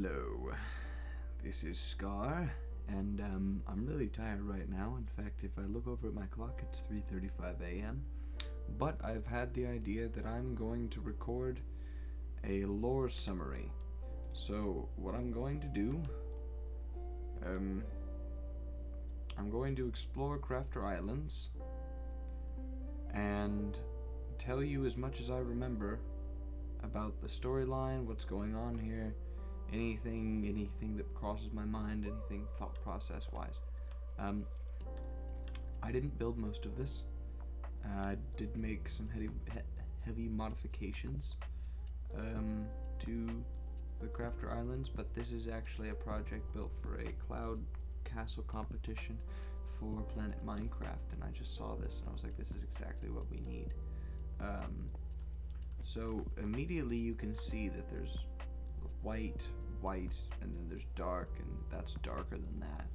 Hello, this is Scar, and I'm really tired right now. In fact, if I look over at my clock, it's 3:35 a.m. But I've had the idea that I'm going to record a lore summary. So what I'm going to do, I'm going to explore Crafter Islands and tell you as much as I remember about the storyline, what's going on here, anything that crosses my mind, anything thought process wise. I didn't build most of this. I did make some heavy modifications to the Crafter Islands, but this is actually a project built for a cloud castle competition for Planet Minecraft, and I just saw this and I was like, this is exactly what we need. So immediately you can see that there's white, and then there's dark, and that's darker than that.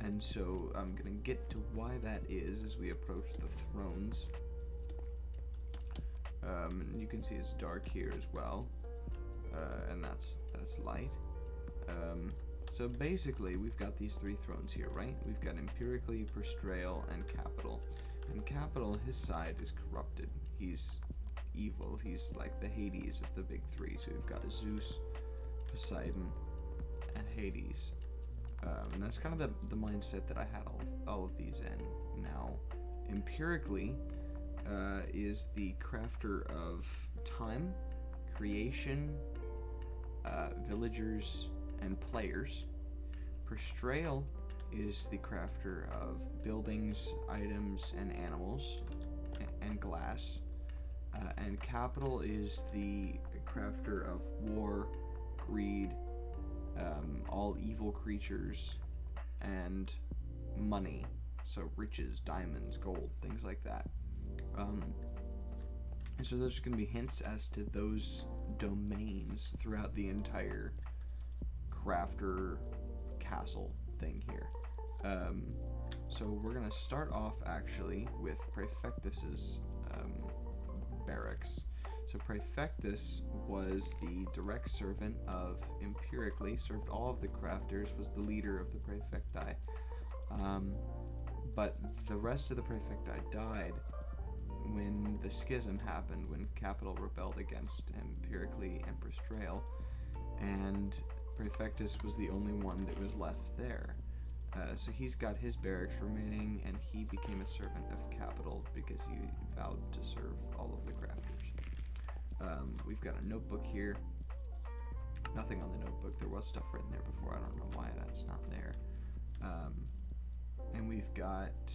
And so I'm gonna get to why that is as we approach the thrones. And you can see it's dark here as well, and that's light. So basically we've got these three thrones here, right? We've got Empirically, Perstrail, and Capital. And Capital, his side is corrupted. He's evil. He's like the Hades of the big three. So we've got Zeus, Poseidon, and Hades. And that's kind of the mindset that I had all of these in. Now, Empirically is the crafter of time, creation, villagers, and players. Perstrail is the crafter of buildings, items, and animals, and glass. And Capital is the crafter of war, greed, all evil creatures, and money. So riches, diamonds, gold, things like that. And so there's going to be hints as to those domains throughout the entire crafter castle thing here. So we're going to start off actually with Praefectus's barracks. So Praefectus was the direct servant of Empirically, served all of the crafters, was the leader of the Praefecti. But the rest of the Praefecti died when the schism happened, when Capital rebelled against Empirically and Perstrail, and Praefectus was the only one that was left there. So he's got his barracks remaining, and he became a servant of Capital because he vowed to serve all of the crafters. We've got a notebook here. Nothing on the notebook. There was stuff written there before. I don't know why that's not there. And we've got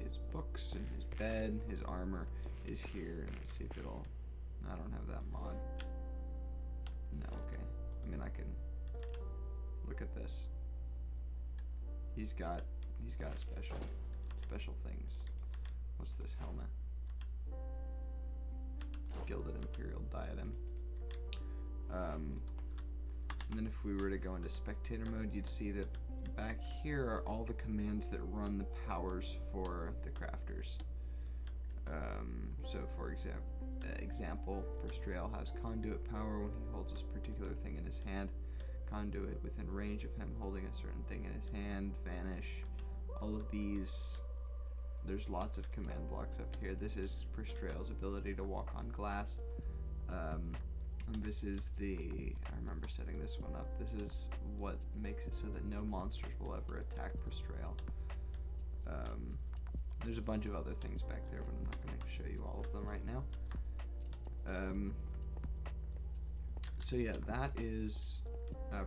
his books and his bed. His armor is here. Let's see if it'll... I don't have that mod. No, okay. I mean, I can look at this. He's got special things. What's this helmet? Gilded Imperial Diadem. And then if we were to go into spectator mode, you'd see that back here are all the commands that run the powers for the crafters. So for example, Perstrail has conduit power when he holds this particular thing in his hand. Conduit within range of him holding a certain thing in his hand, vanish. All of these, there's lots of command blocks up here. This is Perstrail's ability to walk on glass. And this is I remember setting this one up. This is what makes it so that no monsters will ever attack Perstrail. There's a bunch of other things back there, but I'm not going to show you all of them right now. So yeah, that is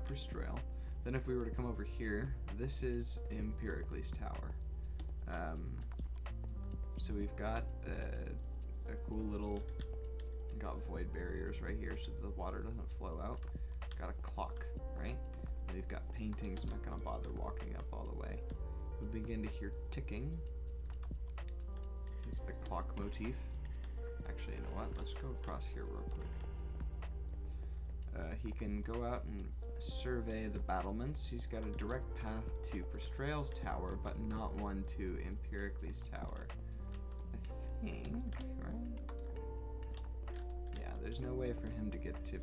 Perstrail. Then if we were to come over here, this is Empirically's tower. So we've got a cool little, got void barriers right here so the water doesn't flow out. Got a clock, right? And we've got paintings. I'm not going to bother walking up all the way. We begin to hear ticking. It's the clock motif. Actually, you know what? Let's go across here real quick. He can go out and survey the battlements. He's got a direct path to Perstrail's tower, but not one to Empirically's tower. I think, right? Yeah, there's no way for him to get to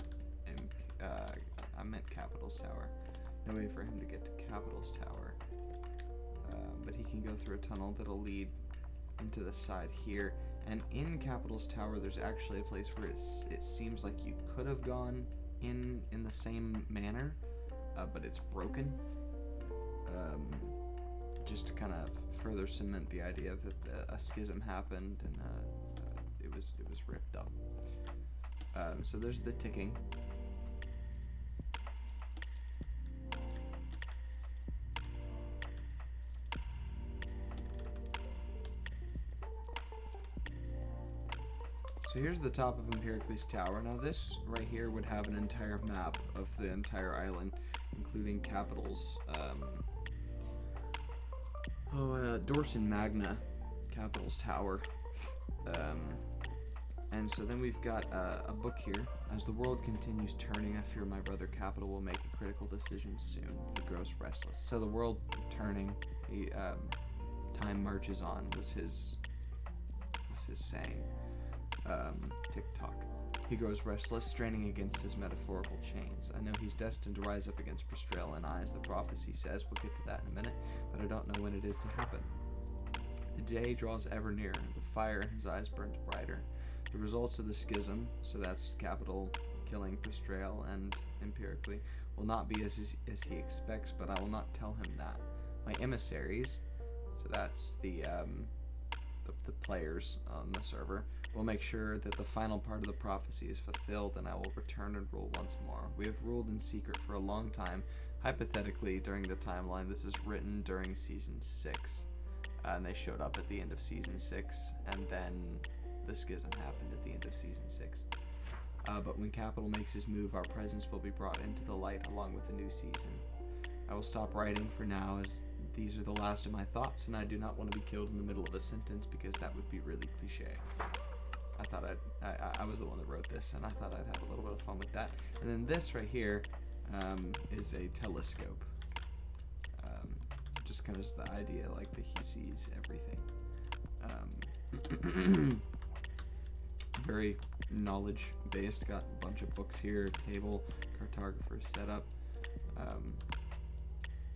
I meant Capital's Tower. No way for him to get to Capital's Tower. But he can go through a tunnel that'll lead into the side here. And in Capital's Tower, there's actually a place where it seems like you could have gone in the same manner, but it's broken. Just to kind of further cement the idea that a schism happened and it was ripped up. So there's the ticking. So here's the top of Empiricles Tower. Now this right here would have an entire map of the entire island, including Capital's, Dorson Magna, Capital's Tower. And so then we've got a book here. As the world continues turning, I fear my brother Capital will make a critical decision soon. He grows restless. So the world turning, time marches on was his saying. TikTok. He grows restless, straining against his metaphorical chains. I know he's destined to rise up against Prestrail and I, as the prophecy says. We'll get to that in a minute, but I don't know when it is to happen. The day draws ever nearer. The fire in his eyes burns brighter. The results of the schism, so that's Capital killing Prestrail and Empirically, will not be as he expects, but I will not tell him that. My emissaries, so that's the players on the server, will make sure that the final part of the prophecy is fulfilled, and I will return and rule once more. We have ruled in secret for a long time. Hypothetically, during the timeline, this is written during Season 6. And they showed up at the end of Season 6, and then the schism happened at the end of Season 6. But when Capital makes his move, our presence will be brought into the light along with the new season. I will stop writing for now, as these are the last of my thoughts, and I do not want to be killed in the middle of a sentence because that would be really cliche. I thought I was the one that wrote this, and I thought I'd have a little bit of fun with that. And then this right here is a telescope. Just kind of is the idea, like, that he sees everything. Very knowledge-based. Got a bunch of books here, table, cartographer setup.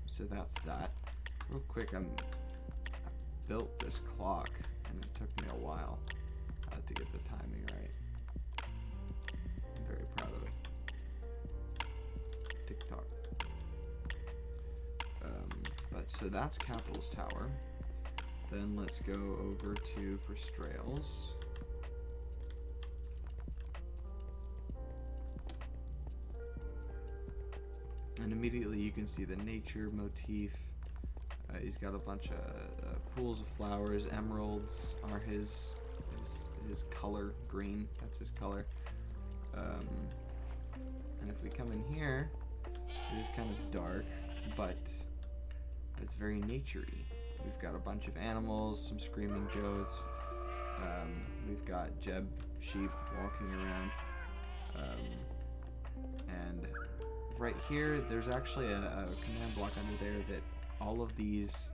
So that's that. Real quick, I built this clock, and it took me a while to get the timing right. I'm very proud of it. TikTok. But so that's Capital's Tower. Then let's go over to Prestrail's. And immediately you can see the nature motif. He's got a bunch of pools of flowers. Emeralds are his color. Green, that's his color. And if we come in here, it is kind of dark, but it's very nature-y. We've got a bunch of animals, some screaming goats. We've got Jeb sheep walking around. And right here, there's actually a command block under there that all of these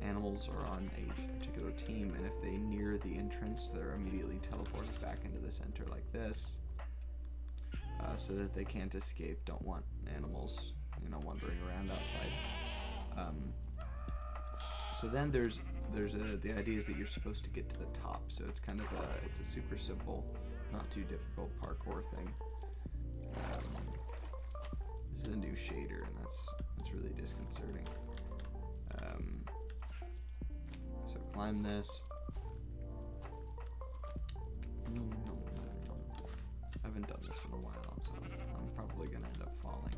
animals are on a particular team, and if they near the entrance, they're immediately teleported back into the center like this, so that they can't escape. Don't want animals, wandering around outside. So then there's the idea is that you're supposed to get to the top, so it's kind of it's a super simple, not too difficult parkour thing. This is a new shader, and that's really disconcerting. So climb this. No. I haven't done this in a while, so I'm probably gonna end up falling.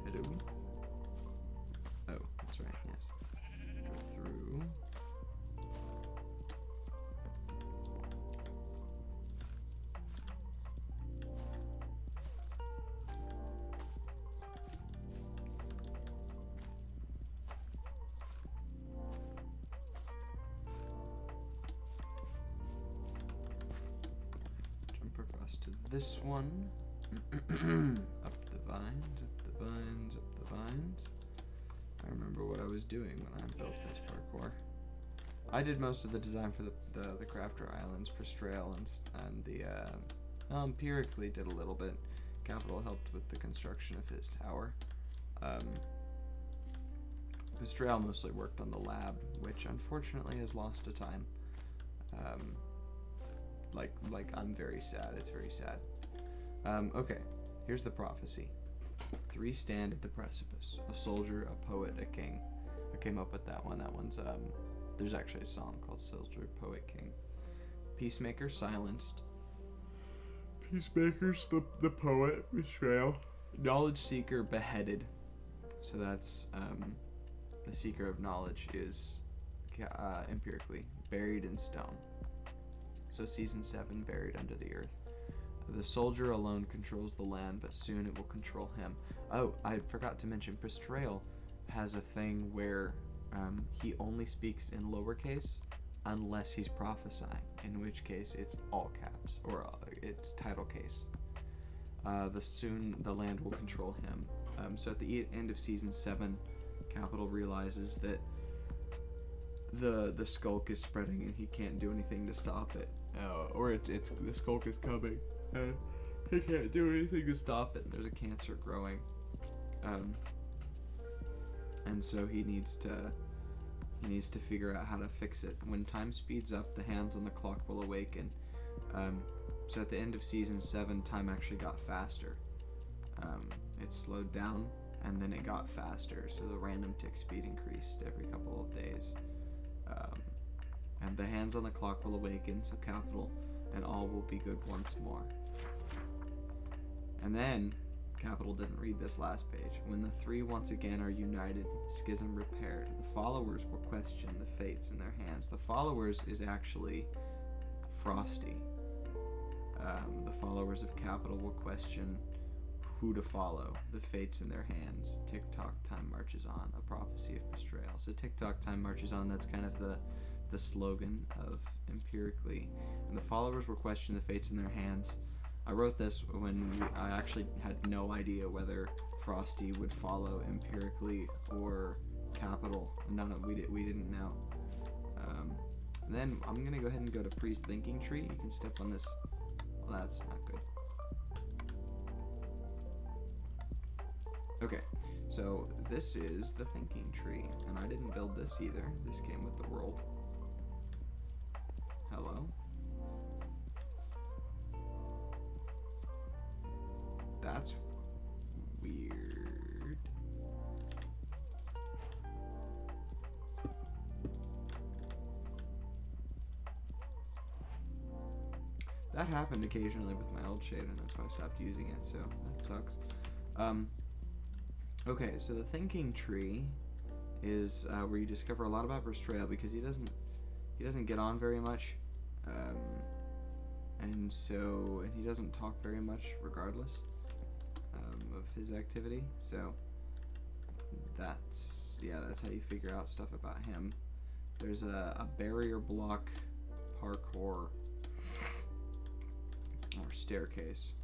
Hello? Oh, that's right, yes. Go through. To this one. Up the vines, up the vines, up the vines. I remember what I was doing when I built this parkour. I did most of the design for the Crafter Islands, Prestrail, and the Empirically did a little bit. Capital helped with the construction of his tower. Pastrel mostly worked on the lab, which unfortunately has lost to time. Like I'm very sad. It's very sad. Okay, here's the prophecy. 3 stand at the precipice: a soldier, a poet, a king. I came up with that one. That one's there's actually a song called Soldier, Poet, King. Peacemaker silenced. Peacemaker's the poet, betrayal. Knowledge seeker beheaded. So that's the seeker of knowledge is empirically buried in stone. So season 7, buried under the earth. The soldier alone controls the land, but soon it will control him. Oh, I forgot to mention, Pastrel has a thing where he only speaks in lowercase unless he's prophesying, in which case it's all caps, or it's title case. Soon the land will control him. So at the end of season 7, Capital realizes that the skulk is spreading and he can't do anything to stop it. Or it's the skulk is coming. He can't do anything to stop it, and there's a cancer growing. And so he needs to figure out how to fix it. When time speeds up, the hands on the clock will awaken. So at the end of season 7, time actually got faster. It slowed down, and then it got faster. So the random tick speed increased every couple of days. And the hands on the clock will awaken, so Capital and all will be good once more. And then, Capital didn't read this last page. When the 3 once again are united, schism repaired, the followers will question the fates in their hands. The followers is actually Frosty. The followers of Capital will question who to follow, the fates in their hands. Tick-tock, time marches on, a prophecy of Pastrel. So tick-tock, time marches on, that's kind of the slogan of empirically. And the followers will question the fates in their hands. I wrote this when I actually had no idea whether Frosty would follow empirically or Capital. We didn't know. Then I'm gonna go ahead and go to Pre's thinking tree. You can step on this. Well, that's not good. Okay, so this is the thinking tree, and I didn't build this either. This came with the world. Hello? That's weird. That happened occasionally with my old shader, and that's why I stopped using it, so that sucks. Okay, so the thinking tree is where you discover a lot about Pastrel, because he doesn't get on very much, and he doesn't talk very much regardless of his activity. So that's how you figure out stuff about him. There's a barrier block parkour or staircase.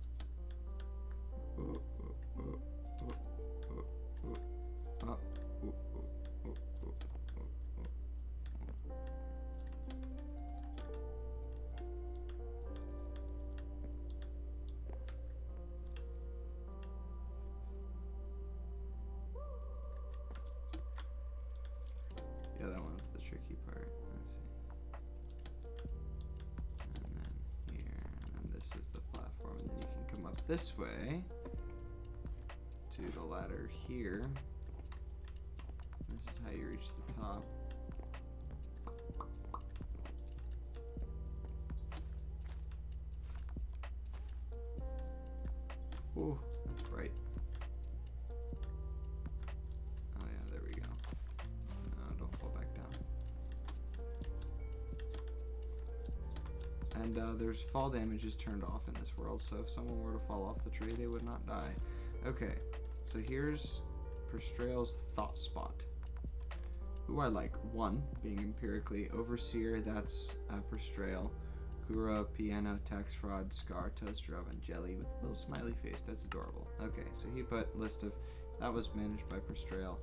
Yeah, that one's the tricky part. Let's see. And then here, and then this is the platform, and then you can come up this way to the ladder here. This is how you reach the top. Ooh, that's bright. Oh yeah, there we go. No, don't fall back down. And there's fall damage is turned off in this world, so if someone were to fall off the tree, they would not die. Okay, so here's Pastrel's thought spot. Who I like: 1, being empirically overseer, that's Pastrel. Kura, piano, tax fraud, scar, toaster oven, jelly with a little smiley face. That's adorable. Okay, so he put list of that was managed by Pastrel.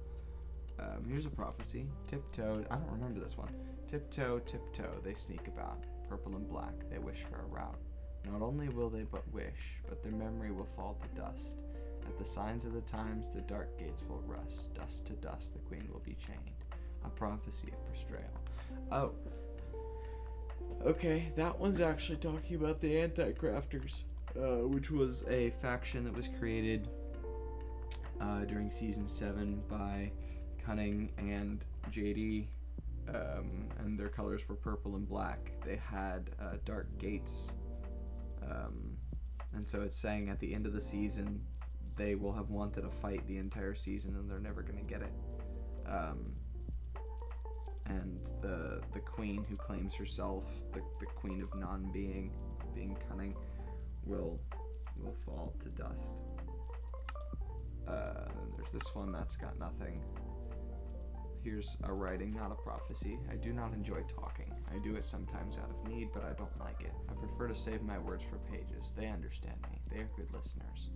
Here's a prophecy. Tiptoed. I don't remember this one. Tiptoe, tiptoe. They sneak about. Purple and black. They wish for a rout. Not only will they but wish, but their memory will fall to dust. At the signs of the times, the dark gates will rust. Dust to dust, the queen will be chained. A prophecy of Betrayal. Oh. Okay, that one's actually talking about the Anti-Crafters, which was a faction that was created during Season 7 by Cunning and JD, and their colors were purple and black. They had dark gates, and so it's saying at the end of the season they will have wanted a fight the entire season and they're never going to get it. And the queen who claims herself the queen of non-being, being cunning, will fall to dust. There's this one that's got nothing. Here's a writing, not a prophecy. I do not enjoy talking. I do it sometimes out of need, but I don't like it. I prefer to save my words for pages. They understand me. They are good listeners.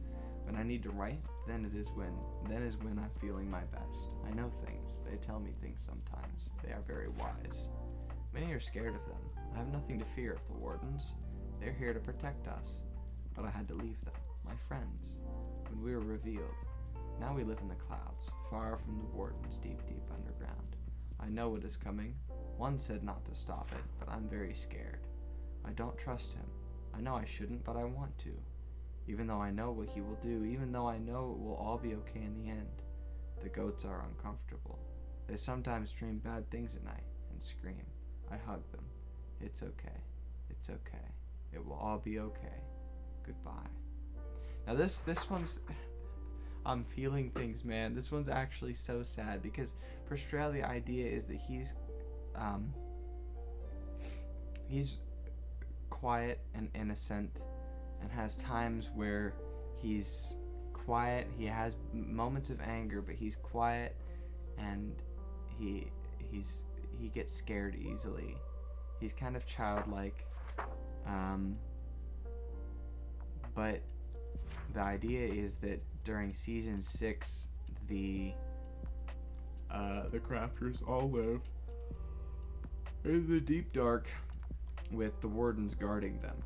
When I need to write, then is when I'm feeling my best. I know things. They tell me things sometimes. They are very wise. Many are scared of them. I have nothing to fear of the wardens. They're here to protect us. But I had to leave them, my friends, when we were revealed. Now we live in the clouds, far from the wardens, deep, deep underground. I know what is coming. One said not to stop it, but I'm very scared. I don't trust him. I know I shouldn't, but I want to. Even though I know what he will do, even though I know it will all be okay in the end. The goats are uncomfortable. They sometimes dream bad things at night and scream. I hug them. It's okay. It's okay. It will all be okay. Goodbye. Now this one's... I'm feeling things, man. This one's actually so sad because for Strel, the idea is that he's quiet and innocent and has times where he's quiet. He has moments of anger, but he's quiet and he gets scared easily. He's kind of childlike, but the idea is that during season 6, the crafters all live in the deep dark with the wardens guarding them.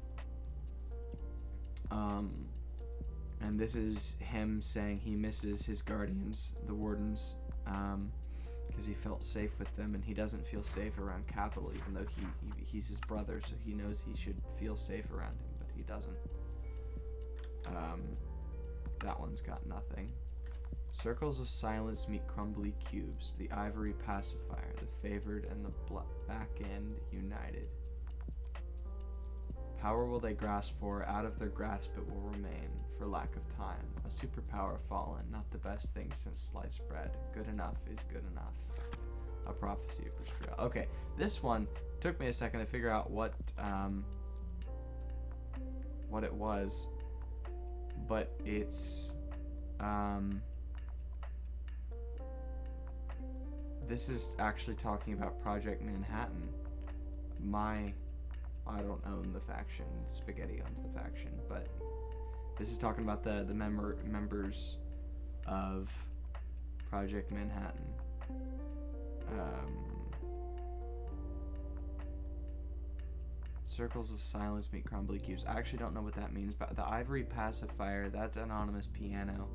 And this is him saying he misses his guardians, the wardens, because he felt safe with them, and he doesn't feel safe around Capital, even though he's his brother, so he knows he should feel safe around him, but he doesn't. That one's got nothing. Circles of silence meet crumbly cubes, the ivory pacifier, the favored and the back end united. Power will they grasp for, out of their grasp it will remain, for lack of time. A superpower fallen, not the best thing since sliced bread. Good enough is good enough. A prophecy of betrayal. Okay, this one took me a second to figure out what it was, but it's this is actually talking about Project Manhattan. I don't own the faction. Spaghetti owns the faction, but this is talking about the members of Project Manhattan. Circles of silence meet crumbly cubes. I actually don't know what that means, but the ivory pacifier, that's anonymous piano,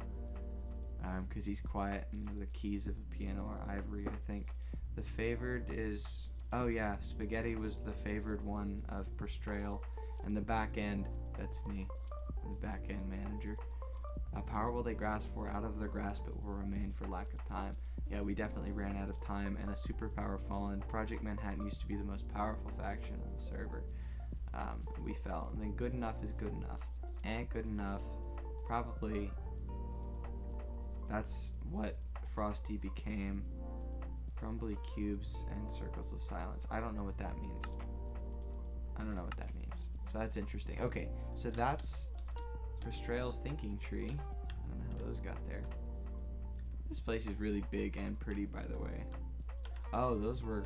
because he's quiet, and the keys of a piano are ivory, I think. The favored is... Oh yeah, Spaghetti was the favored one of Perstrale, and the back end, that's me, the back end manager. Power will they grasp for, out of their grasp it will remain for lack of time. Yeah, we definitely ran out of time, and a superpower fallen. Project Manhattan used to be the most powerful faction on the server. We fell, and then good enough is good enough. Ain't good enough. Probably that's what Frosty became. Crumbly cubes and circles of silence. I don't know what that means. So that's interesting. Okay, so that's Perstrale's thinking tree. I don't know how those got there. This place is really big and pretty, by the way. Oh, those were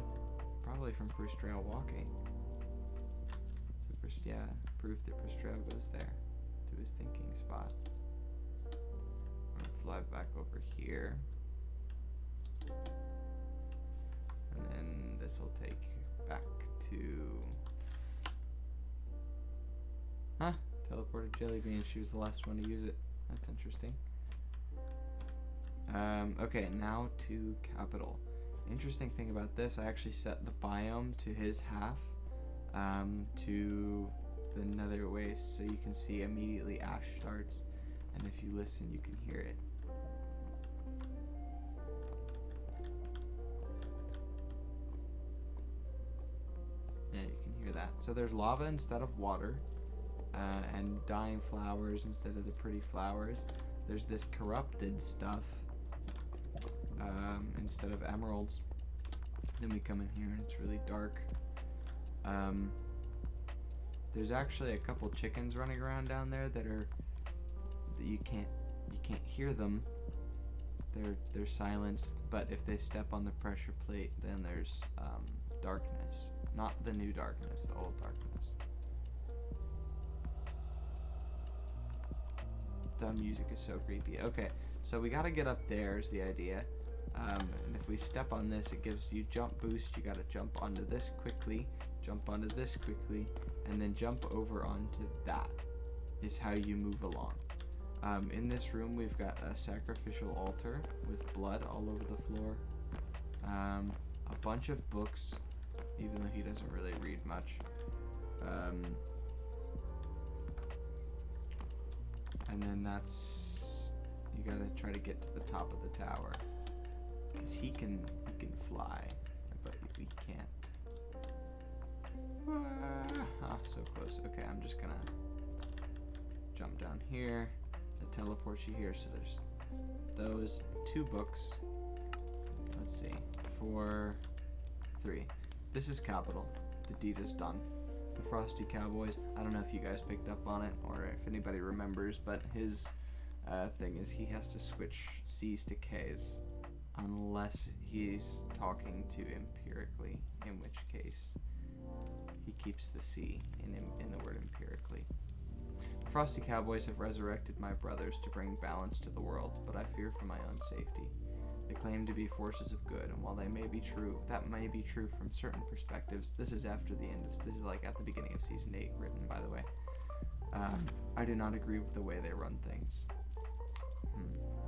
probably from Perstrale walking. So yeah, proof that Perstrale goes there to his thinking spot. I'm gonna fly back over here. And then this will take back to... Huh? Teleported jelly bean. She was the last one to use it. That's interesting. Okay, now to capital. Interesting thing about this, I actually set the biome to his half, to the nether waste, so you can see immediately ash starts, and if you listen, you can hear it. Yeah, you can hear that. So there's lava instead of water, and dying flowers instead of the pretty flowers. There's this corrupted stuff, instead of emeralds. Then we come in here and it's really dark. There's actually a couple chickens running around down there that you can't hear them. They're silenced, but if they step on the pressure plate, then there's darkness. Not the new darkness, the old darkness. The music is so creepy. Okay, so we gotta get up there is the idea. And if we step on this, it gives you jump boost. You gotta jump onto this quickly, jump onto this quickly, and then jump over onto that is how you move along. In this room, we've got a sacrificial altar with blood all over the floor. A bunch of books, even though he doesn't really read much. And then you gotta try to get to the top of the tower. Because he can fly, but we can't. So close. Okay, I'm just gonna jump down here. It teleports you here, so there's those 2 books. Let's see, 4, 3. This is capital. The deed is done. The Frosty Cowboys. I don't know if you guys picked up on it or if anybody remembers, but his thing is he has to switch C's to K's unless he's talking to empirically, in which case he keeps the C in the word empirically. The Frosty Cowboys have resurrected my brothers to bring balance to the world, but I fear for my own safety. They claim to be forces of good, and while that may be true from certain perspectives. This is like at the beginning of season 8, written by the way. I do not agree with the way they run things.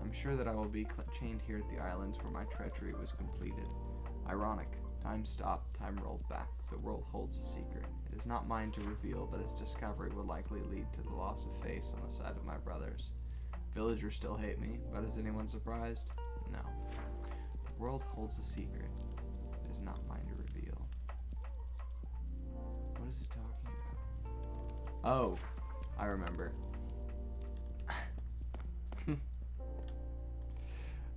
I'm sure that I will be chained here at the islands where my treachery was completed. Ironic. Time stopped, time rolled back. The world holds a secret. It is not mine to reveal, but its discovery will likely lead to the loss of face on the side of my brothers. Villagers still hate me, but is anyone surprised? No. The world holds a secret. It is not mine to reveal. What is he talking about? Oh, I remember.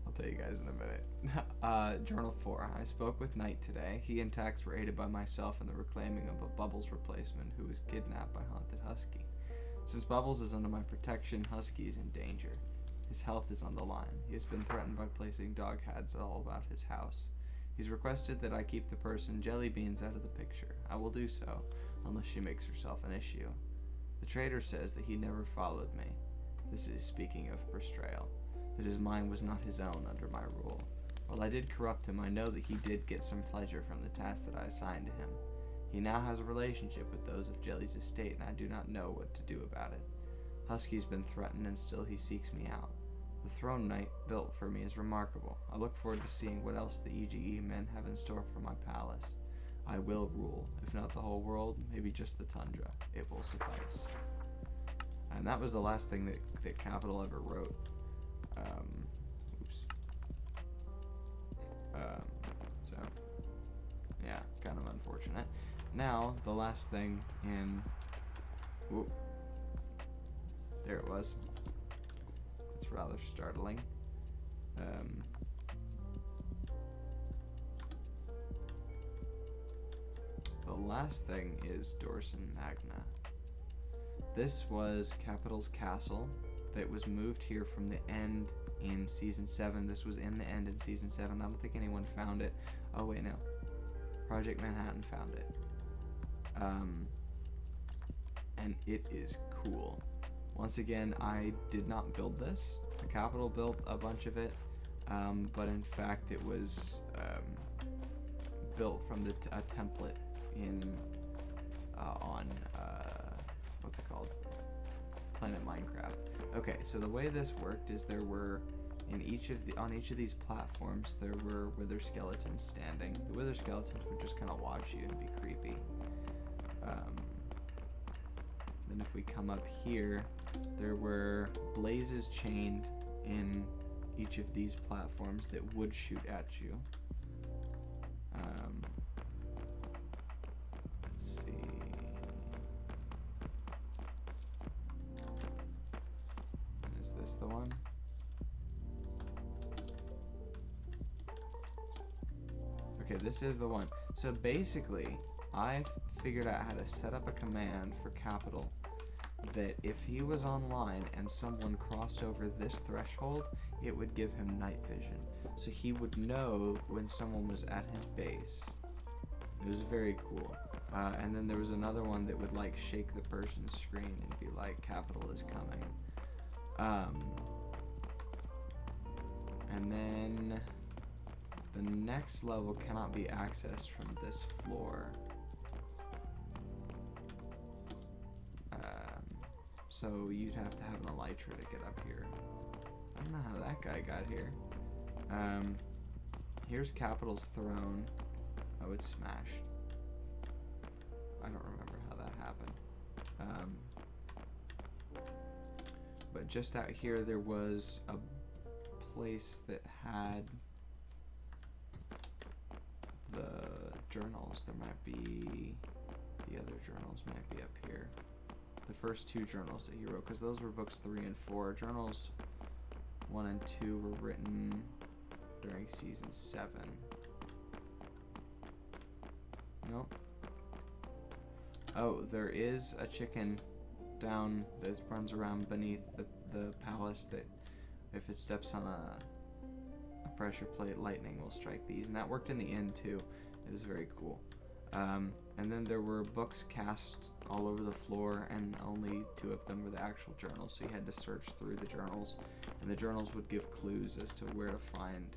I'll tell you guys in a minute. Journal 4. I spoke with Knight today. He and Tax were aided by myself in the reclaiming of a Bubbles replacement who was kidnapped by Haunted Husky. Since Bubbles is under my protection, Husky is in danger. His health is on the line. He has been threatened by placing dog heads all about his house. He's requested that I keep the person Jelly Beans out of the picture. I will do so, unless she makes herself an issue. The traitor says that he never followed me. This is speaking of betrayal. That his mind was not his own under my rule. While I did corrupt him, I know that he did get some pleasure from the task that I assigned to him. He now has a relationship with those of Jelly's estate, and I do not know what to do about it. Husky's been threatened, and still he seeks me out. The throne Knight built for me is remarkable. I look forward to seeing what else the EGE men have in store for my palace. I will rule, if not the whole world, maybe just the tundra. It will suffice. And that was the last thing that Capital ever wrote. So, yeah, kind of unfortunate. Now, the last thing in... Whoop. There it was. It's rather startling. The last thing is Dorson Magna. This was Capital's castle that was moved here from the end in Season 7. This was in the end in Season 7. I don't think anyone found it. Oh, wait, no. Project Manhattan found it. And it is cool. Once again, I did not build this. The Capital built a bunch of it, but in fact it was built from a template in on what's it called? Planet Minecraft. Okay, so the way this worked is there were on each of these platforms there were wither skeletons standing. The wither skeletons would just kind of watch you and be creepy. Then if we come up here, there were blazes chained in each of these platforms that would shoot at you. Let's see. Is this the one? Okay, this is the one. So basically, I figured out how to set up a command for Capital that if he was online and someone crossed over this threshold, it would give him night vision. So he would know when someone was at his base. It was very cool. And then there was another one that would like shake the person's screen and be like, Capital is coming. And then the next level cannot be accessed from this floor. So you'd have to have an elytra to get up here. I don't know how that guy got here. Here's Capital's throne. Oh, it's smashed. I don't remember how that happened. But just out here there was a place that had the journals. There might be, the other journals might be up here. The first two journals that he wrote, because those were books 3 and 4. Journals 1 and 2 were written during season 7. Nope. Oh, there is a chicken down that runs around beneath the palace that if it steps on a pressure plate, lightning will strike these. And that worked in the end too. It was very cool. And then there were books cast all over the floor, and only 2 of them were the actual journals, so you had to search through the journals, and the journals would give clues as to where to find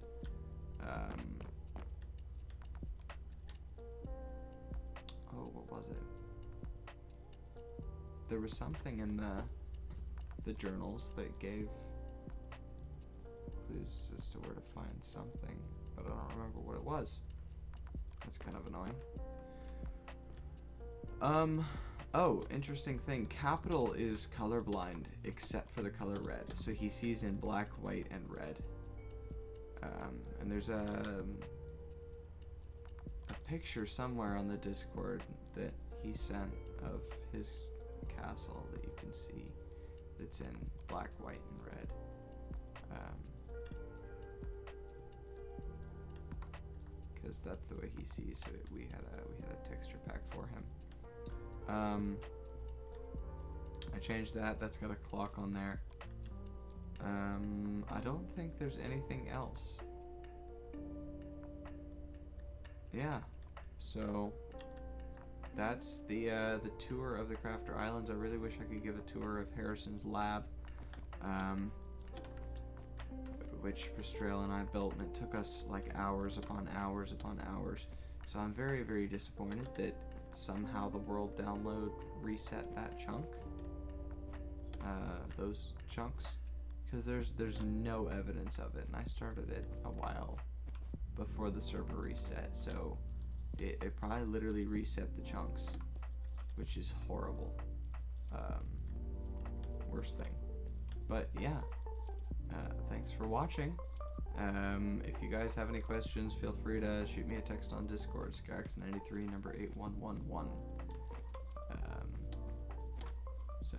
what was it? There was something in the journals that gave clues as to where to find something, but I don't remember what it was. That's kind of annoying. Oh, interesting thing. Capital is colorblind except for the color red, so he sees in black, white, and red. And there's a picture somewhere on the Discord that he sent of his castle that you can see that's in black, white, and red. Because that's the way he sees it. We had a texture pack for him. I changed that. That's got a clock on there. I don't think there's anything else. Yeah. So that's the tour of the Crafter Islands. I really wish I could give a tour of Harrison's lab, which Pastrell and I built, and it took us like hours upon hours upon hours. So I'm very, very disappointed that somehow the world download reset that chunk, those chunks, because there's no evidence of it, and I started it a while before the server reset, so it probably literally reset the chunks, which is horrible. Worst thing. But yeah, thanks for watching. If you guys have any questions, feel free to shoot me a text on Discord, Skyx93, number 8111. So